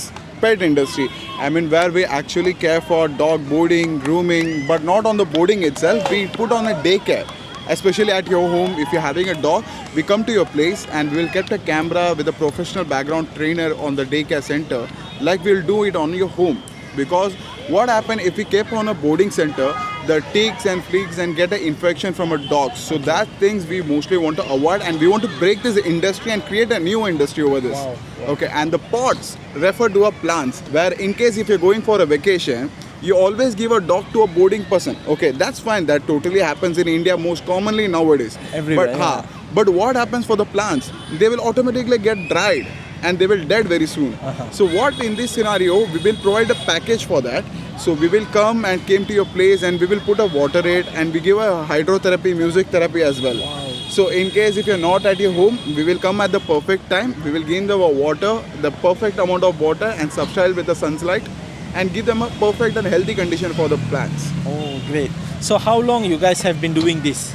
industry. I mean, where we actually care for dog boarding, grooming, but not on the boarding itself. We put on a daycare. Especially at your home, if you're having a dog, we come to your place and we'll keep a camera with a professional background trainer on the daycare center, like we'll do it on your home. Because what happen if we keep on a boarding center, the ticks and fleas and get an infection from a dog. So that things we mostly want to avoid, and we want to break this industry and create a new industry over this.
Wow.
Okay, and the pots refer to a plants where in case if you're going for a vacation, you always give a dog to a boarding person. Okay, that's fine. That totally happens in India most commonly nowadays.
Everywhere,
But, but what happens for the plants? They will automatically get dried and they will dead very soon. So what in this scenario, we will provide a package for that. So we will come and came to your place and we will put a water it and we give a hydrotherapy, music therapy as well. Wow. So in case if you're not at your home, we will come at the perfect time. We will give them the water, the perfect amount of water and subsoil with the sunlight and give them a perfect and healthy condition for the plants.
Oh, great. So how long you guys have been doing this?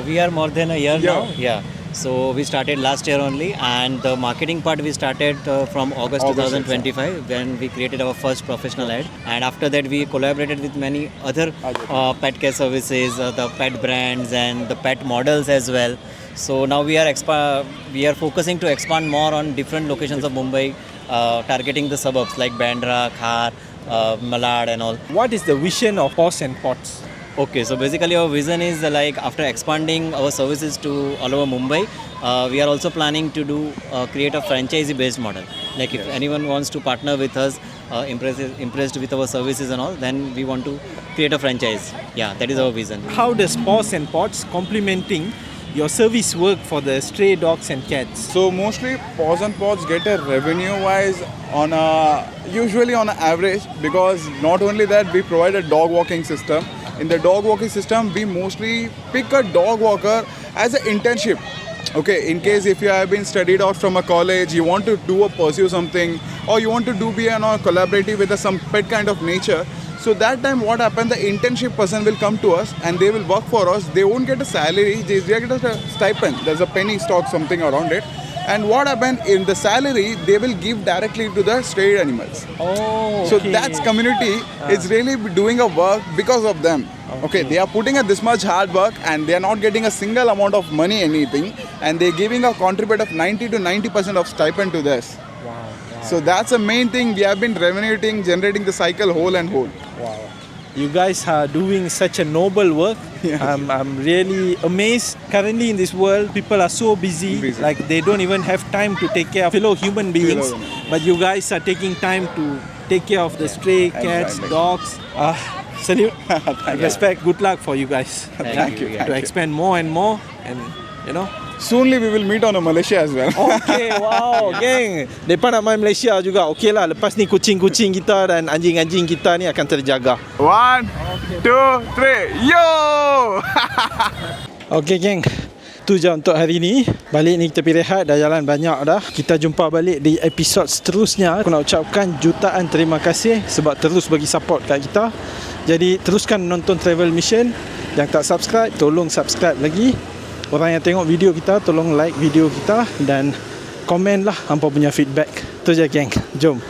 We are more than a year
Yeah.
now. Yeah. So we started last year only, and the marketing part we started from August
August
2025 when we created our first professional ad. And after that we collaborated with many other pet care services, the pet brands and the pet models as well. So now we are focusing to expand more on different locations of Mumbai, targeting the suburbs like Bandra, Khar, Malad and all.
What is the vision of paws and pots?
Okay, so basically our vision is like after expanding our services to all over Mumbai, we are also planning to create a franchisee based model. Like if anyone wants to partner with us, impressed with our services and all, then we want to create a franchise. Yeah, that is our vision.
How does paws and pots complementing your service work for the stray dogs and cats?
So mostly paws and pods get a revenue wise on usually on an average, because not only that we provide a dog walking system. In the dog walking system, we mostly pick a dog walker as an internship. Okay, in case if you have been studied out from a college, you want to pursue something, or you want to be collaborative with some pet kind of nature. So that time what happens, the internship person will come to us and they will work for us. They won't get a salary, they get a stipend. There's a penny stock something around it. And what happens in the salary, they will give directly to the stray animals.
Oh,
So that's community is really doing a work because of them. Okay, they are putting this much hard work and they are not getting a single amount of money, anything, and they're giving a contribute of 90 to 90% of stipend to this.
Wow.
So that's the main thing. We have been generating the cycle whole and whole.
Wow. You guys are doing such a noble work. I'm really amazed. Currently in this world, people are so busy. Like they don't even have time to take care of fellow human beings. But you guys are taking time to take care of the stray cats, dogs. Salute. Respect. Good luck for you guys.
Thank you.
To expand more and more, and you know.
Soonly we will meet on Malaysia as well.
Okay, wow, geng. Depa nak main Malaysia juga. Okey lah, lepas ni kucing-kucing kita dan anjing-anjing kita ni akan terjaga.
1, 2, 3, yo!
Okey, geng. Tu je untuk hari ni. Balik ni kita pergi rehat, dah jalan banyak dah. Kita jumpa balik di episod seterusnya. Aku nak ucapkan jutaan terima kasih sebab terus bagi support kat kita. Jadi teruskan nonton Travel Mission. Yang tak subscribe, tolong subscribe lagi. Orang yang tengok video kita, tolong like video kita dan komen lah hampa punya feedback. Tu je, geng. Jom.